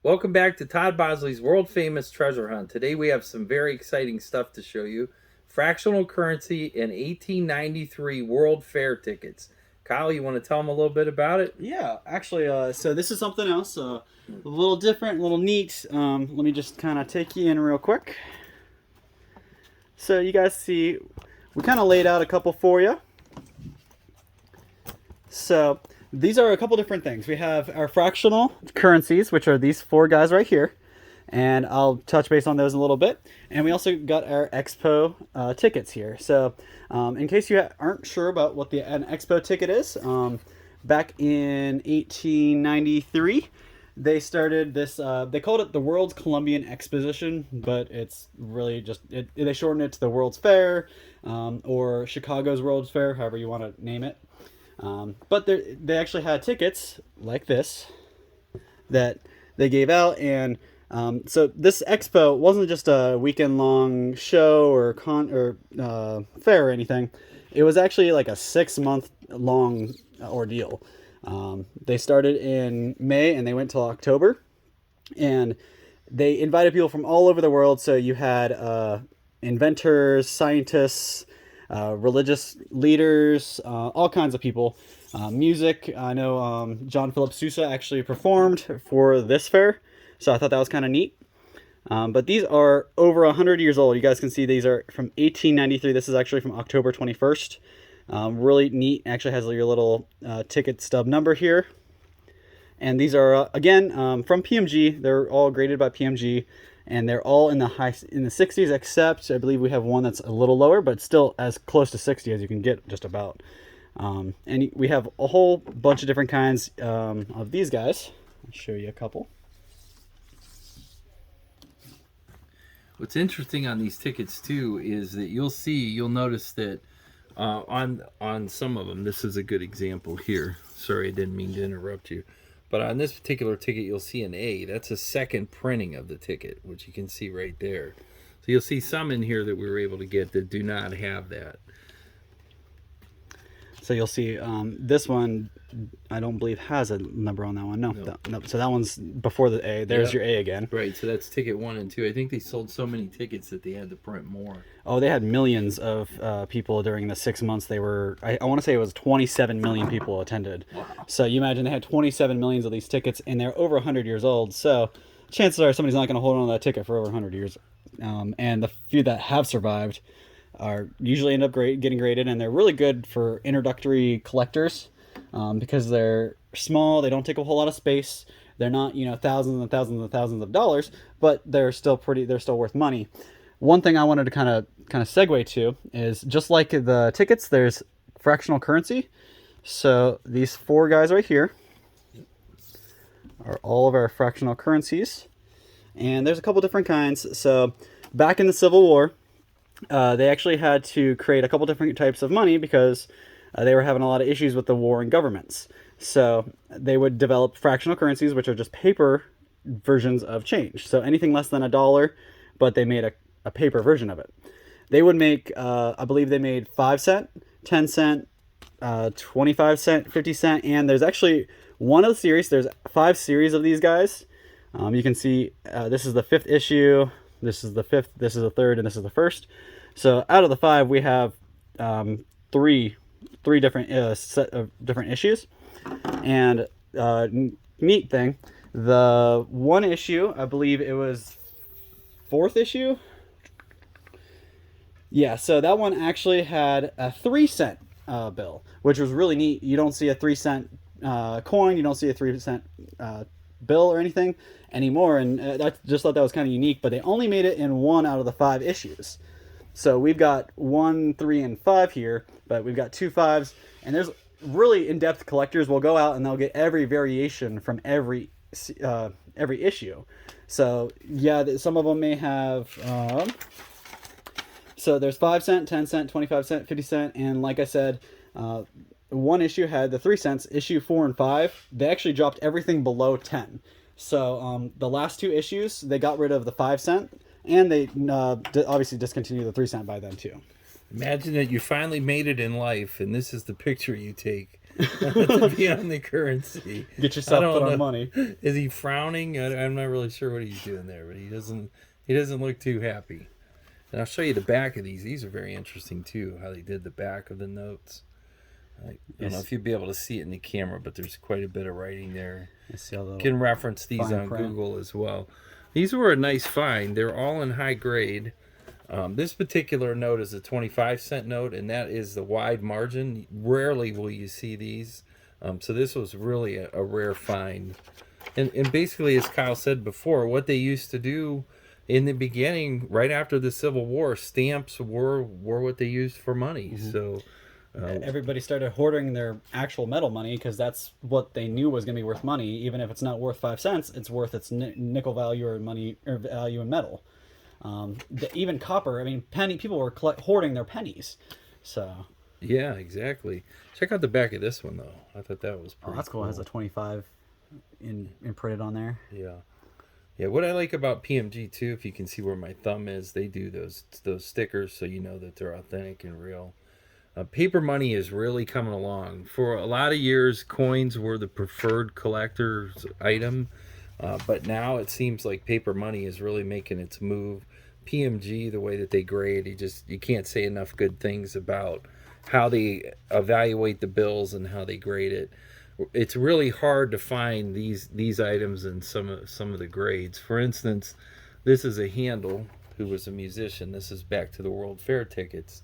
Welcome back to Todd Bosley's world famous treasure hunt. Today we have some very exciting stuff to show you. Fractional currency and 1893 World Fair tickets. Kyle, you want to tell them a little bit about it? Yeah, actually, so this is something else, a little different, a little neat. Let me just kind of take you in real quick. So you guys see, we kind of laid out a couple for you. So these are a couple different things. We have our fractional currencies, which are these four guys right here. And I'll touch base on those in a little bit. And we also got our Expo tickets here. So in case you aren't sure about what an Expo ticket is, back in 1893, they started this, they called it the World's Columbian Exposition, but it's really just, they shortened it to the World's Fair, or Chicago's World's Fair, however you want to name it. But they actually had tickets like this that they gave out, and so this expo wasn't just a weekend-long show or fair or anything. It was actually like a 6-month-long ordeal. They started in May and they went till October, and they invited people from all over the world. So you had inventors, scientists, religious leaders, all kinds of people. Music, I know John Philip Sousa actually performed for this fair, so I thought that was kind of neat. But these are over 100 years old. You guys can see these are from 1893. This is actually from October 21st. Really neat. Actually has your little ticket stub number here. And these are, again, from PMG. They're all graded by PMG. And they're all in the 60s, except I believe we have one that's a little lower, but still as close to 60 as you can get, just about. And we have a whole bunch of different kinds of these guys. I'll show you a couple. What's interesting on these tickets too is that you'll notice that on some of them, this is a good example here. Sorry, I didn't mean to interrupt you. But on this particular ticket, you'll see an A. That's a second printing of the ticket, which you can see right there. So you'll see some in here that we were able to get that do not have that. So you'll see this one, I don't believe has a number on that one. No. No. So that one's before the A. There's your A again. Right, so that's ticket 1 and 2. I think they sold so many tickets that they had to print more. Oh, they had millions of people during the 6 months they were, I want to say it was 27 million people attended. Wow. So you imagine they had 27 millions of these tickets, and they're over 100 years old. So chances are somebody's not going to hold on to that ticket for over 100 years. And the few that have survived are usually end up getting graded, and they're really good for introductory collectors because they're small. They don't take a whole lot of space. They're not, thousands and thousands and thousands of dollars, but they're still worth money. One thing I wanted to kind of segue to is, just like the tickets, there's fractional currency. So these four guys right here are all of our fractional currencies, and there's a couple different kinds. So back in the Civil War, they actually had to create a couple different types of money because they were having a lot of issues with the warring governments. So they would develop fractional currencies, which are just paper versions of change. So anything less than $1, but they made a paper version of it. They would make, I believe they made 5 cent, 10 cent, 25 cent, 50 cent, and there's actually one of the series. There's 5 series of these guys. You can see this is the 5th issue. This is the 5th, this is the 3rd, and this is the 1st. So out of the 5, we have three different set of different issues. And neat thing, the one issue, I believe it was 4th issue. Yeah, so that one actually had a 3 cent bill, which was really neat. You don't see a 3 cent coin, you don't see a 3 cent bill or anything anymore, and I just thought that was kind of unique. But they only made it in 1 out of the 5 issues. So we've got 1, 3, and 5 here, but we've got 2 5s, and there's really in-depth collectors will go out and they'll get every variation from every issue. So yeah, some of them may have so there's 5 cent, 10 cent, 25 cent, 50 cent, and like I said, one issue had the 3 cents. Issue 4 and 5, they actually dropped everything below 10. So the last 2 issues, they got rid of the 5 cent, and they obviously discontinued the 3 cent by then too. Imagine that you finally made it in life, and this is the picture you take to be on the currency. Get I yourself don't put on know. money. Is he frowning? I'm not really sure what he's doing there, but he doesn't look too happy. And I'll show you the back of these. These are very interesting too, how they did the back of the notes. I don't know if you'd be able to see it in the camera, but there's quite a bit of writing there. You can reference these on Google as well. These were a nice find. They're all in high grade. This particular note is a 25-cent note, and that is the wide margin. Rarely will you see these. So this was really a rare find. And basically, as Kyle said before, what they used to do in the beginning, right after the Civil War, stamps were what they used for money. So everybody started hoarding their actual metal money because that's what they knew was going to be worth money. Even if it's not worth 5 cents, it's worth its nickel value or money or value in metal. Even copper. I mean, people were hoarding their pennies. So yeah, exactly. Check out the back of this one though. I thought that was pretty. That's cool. It has a 25 imprinted on there. Yeah. Yeah, what I like about PMG too, if you can see where my thumb is, they do those stickers so you know that they're authentic and real. Paper money is really coming along. For a lot of years, coins were the preferred collector's item, but now it seems like paper money is really making its move. PMG, the way that they grade, you can't say enough good things about how they evaluate the bills and how they grade it. It's really hard to find these items in some of the grades. For instance, this is a Handel, who was a musician. This is back to the World Fair tickets.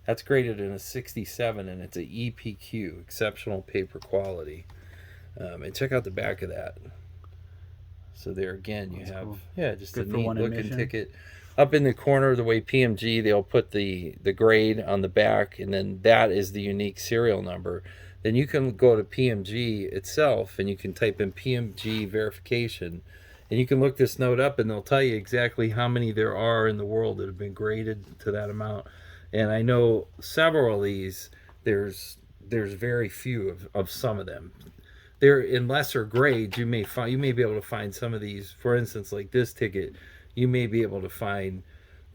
That's graded in a 67, and it's a EPQ, exceptional paper quality. And check out the back of that. So there again, you have cool. Just good a neat looking ticket. Up in the corner, the way PMG, they'll put the grade on the back, and then that is the unique serial number. Then you can go to PMG itself, and you can type in PMG verification, and you can look this note up, and they'll tell you exactly how many there are in the world that have been graded to that amount. And I know several of these, there's very few of some of them. They're in lesser grades. You may be able to find some of these. For instance, like this ticket, you may be able to find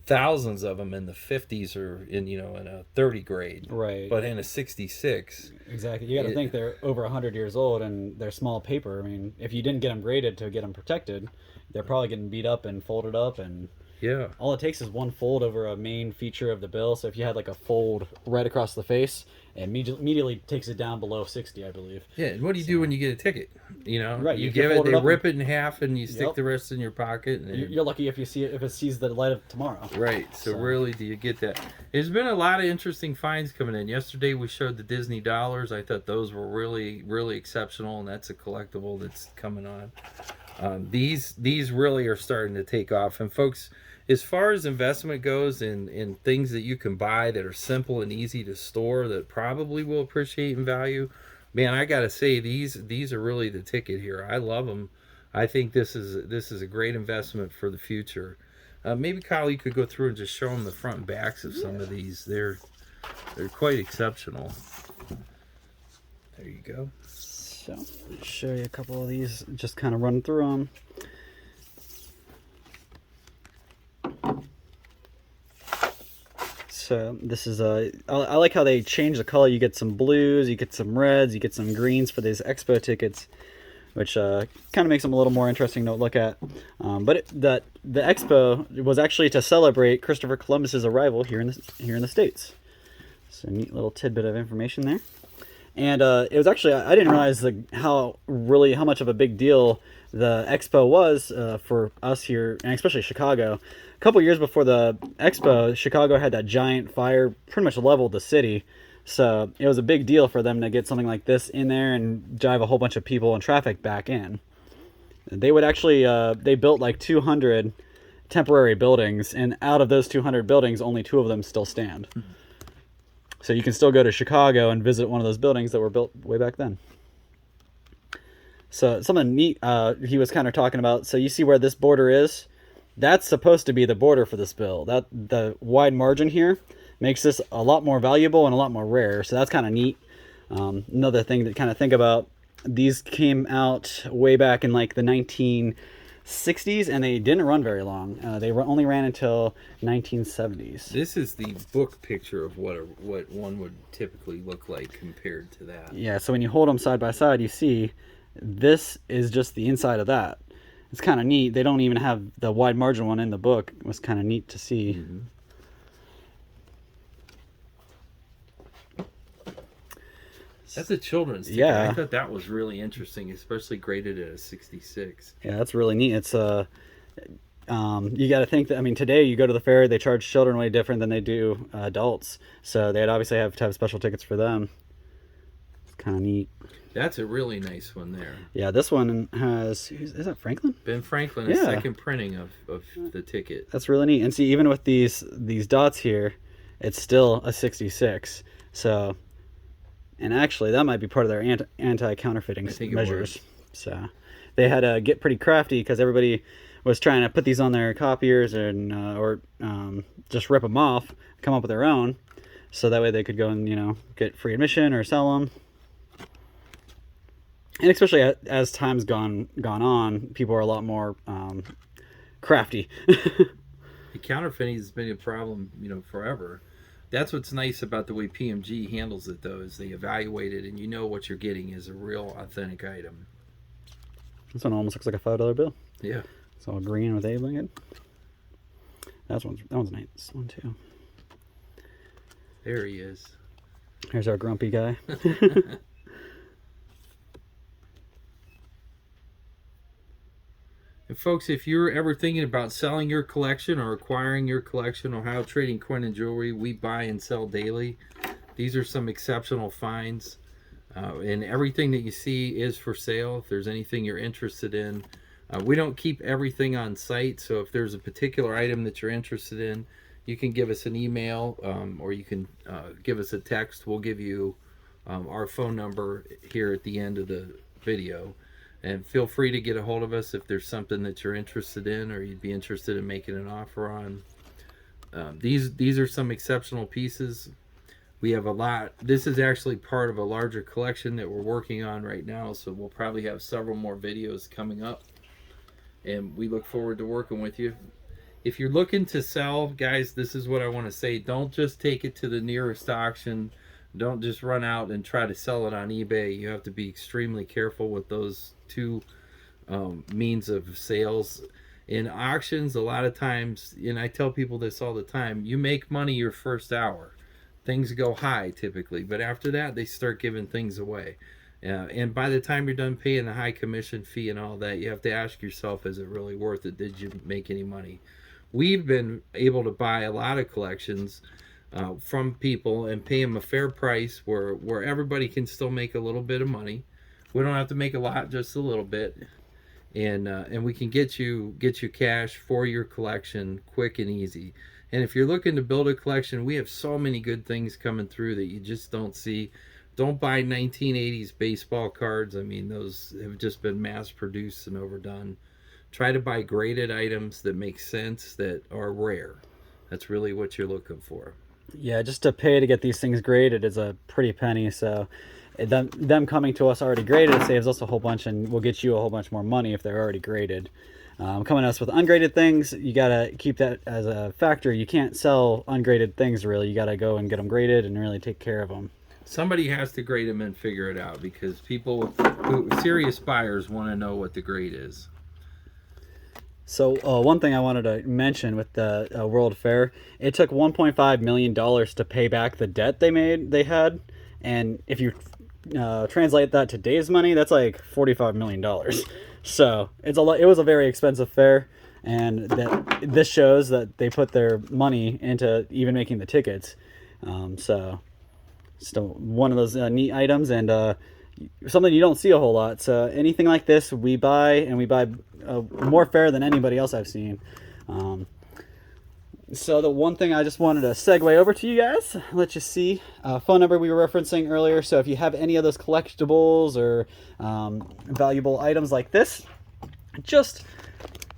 thousands of them in the 50s or in a 30 grade, right? But in a 66, exactly. You got to think they're over 100 years old and they're small paper. I mean, if you didn't get them graded to get them protected, they're probably getting beat up and folded up, and yeah, all it takes is one fold over a main feature of the bill. So if you had like a fold right across the face, it immediately takes it down below 60, I believe. Yeah, and what do you do when you get a ticket? Right, you give it, they rip it in half, and you stick the rest in your pocket. And you're lucky if it sees the light of tomorrow. Right. So rarely do you get that. There's been a lot of interesting finds coming in. Yesterday we showed the Disney dollars. I thought those were really, really exceptional, and that's a collectible that's coming on. These really are starting to take off, and folks, as far as investment goes in things that you can buy that are simple and easy to store that probably will appreciate in value, man, I gotta say these are really the ticket here. I love them. I think this is a great investment for the future. Maybe Kyle, you could go through and just show them the front and backs of some of these. They're quite exceptional. There you go. So I'll show you a couple of these. Just kind of run through them. So this is I like how they change the color. You get some blues, you get some reds, you get some greens for these expo tickets, which kind of makes them a little more interesting to look at. But the expo was actually to celebrate Christopher Columbus's arrival here in the States. So neat little tidbit of information there. And it was actually, I didn't realize how much of a big deal the expo was for us here, and especially Chicago. A couple years before the expo, Chicago had that giant fire, pretty much leveled the city. So it was a big deal for them to get something like this in there and drive a whole bunch of people and traffic back in. They would actually, they built like 200 temporary buildings, and out of those 200 buildings, only 2 of them still stand. So you can still go to Chicago and visit one of those buildings that were built way back then. So something neat he was kind of talking about. So you see where this border is? That's supposed to be the border for this bill. The wide margin here makes this a lot more valuable and a lot more rare. So that's kind of neat. Another thing to kind of think about, these came out way back in like the 60s, and they didn't run very long. They only ran until 1970s. This is the book picture of what one would typically look like compared to that. Yeah, so when you hold them side by side, you see this is just the inside of that. It's kind of neat. They don't even have the wide margin one in the book. It was kind of neat to see. Mm-hmm. That's a children's ticket. Yeah. I thought that was really interesting, especially graded at a 66. Yeah, that's really neat. It's you got to think that, I mean, today you go to the fair, they charge children way different than they do adults. So they'd obviously have to have special tickets for them. It's kind of neat. That's a really nice one there. Yeah, this one has, is that Franklin? Ben Franklin, a second printing of the ticket. That's really neat. And see, even with these dots here, it's still a 66. So, and actually that might be part of their anti-counterfeiting measures. So they had to get pretty crafty because everybody was trying to put these on their copiers and or just rip them off, come up with their own, so that way they could go and, you know, get free admission or sell them. And especially as time's gone on, people are a lot more crafty. The counterfeiting has been a problem, you know, forever. That's what's nice about the way PMG handles it, though, is they evaluate it and you know what you're getting is a real authentic item. This one almost looks like a $5 bill. Yeah. It's all green with Abe in it. That one's nice. This one too. There he is. Here's our grumpy guy. And folks, if you're ever thinking about selling your collection or acquiring your collection, Ohio Trading Coin and Jewelry, we buy and sell daily. These are some exceptional finds. And everything that you see is for sale. If there's anything you're interested in, we don't keep everything on site. So if there's a particular item that you're interested in, you can give us an email or you can give us a text. We'll give you our phone number here at the end of the video. And feel free to get a hold of us if there's something that you're interested in or you'd be interested in making an offer on. These are some exceptional pieces. We have a lot. This is actually part of a larger collection that we're working on right now, so we'll probably have several more videos coming up. And we look forward to working with you. If you're looking to sell, guys, this is what I want to say. Don't just take it to the nearest auction. Don't just run out and try to sell it on eBay. You have to be extremely careful with those two means of sales. In auctions, a lot of times, and I tell people this all the time, you make money your first hour. Things go high typically, but after that, they start giving things away. And by the time you're done paying the high commission fee and all that, you have to ask yourself, is it really worth it? Did you make any money? We've been able to buy a lot of collections from people and pay them a fair price where everybody can still make a little bit of money. We don't have to make a lot, just a little bit, and we can get you cash for your collection quick and easy. And if you're looking to build a collection, we have so many good things coming through that you just don't see. Don't buy 1980s baseball cards. I mean, those have just been mass produced and overdone. Try to buy graded items that make sense, that are rare. That's really what you're looking for. Yeah, just to pay to get these things graded is a pretty penny. So them coming to us already graded saves us a whole bunch, and we'll get you a whole bunch more money if they're already graded. Coming to us with ungraded things, you got to keep that as a factor. You can't sell ungraded things, really. You got to go and get them graded and really take care of them. Somebody has to grade them and figure it out, because people serious buyers want to know what the grade is. So one thing I wanted to mention with the World Fair, it took $1.5 million to pay back the debt they had, and if you translate that to today's money, that's like $45 million. So it's a lot. It was a very expensive fair, and this shows that they put their money into even making the tickets. So still one of those neat items, and something you don't see a whole lot. So anything like this, we buy, and we buy more fair than anybody else I've seen. So the one thing I just wanted to segue over to you guys, let you see phone number we were referencing earlier. So if you have any of those collectibles or valuable items like this, just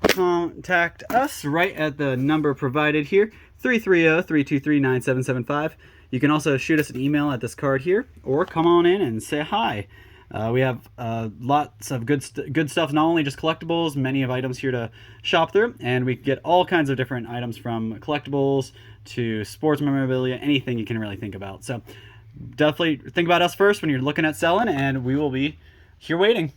contact us right at the number provided here, 330-323-9775. You can also shoot us an email at this card here, or come on in and say hi. We have lots of good stuff, not only just collectibles, many of items here to shop through, and we get all kinds of different items from collectibles to sports memorabilia, anything you can really think about. So definitely think about us first when you're looking at selling, and we will be here waiting.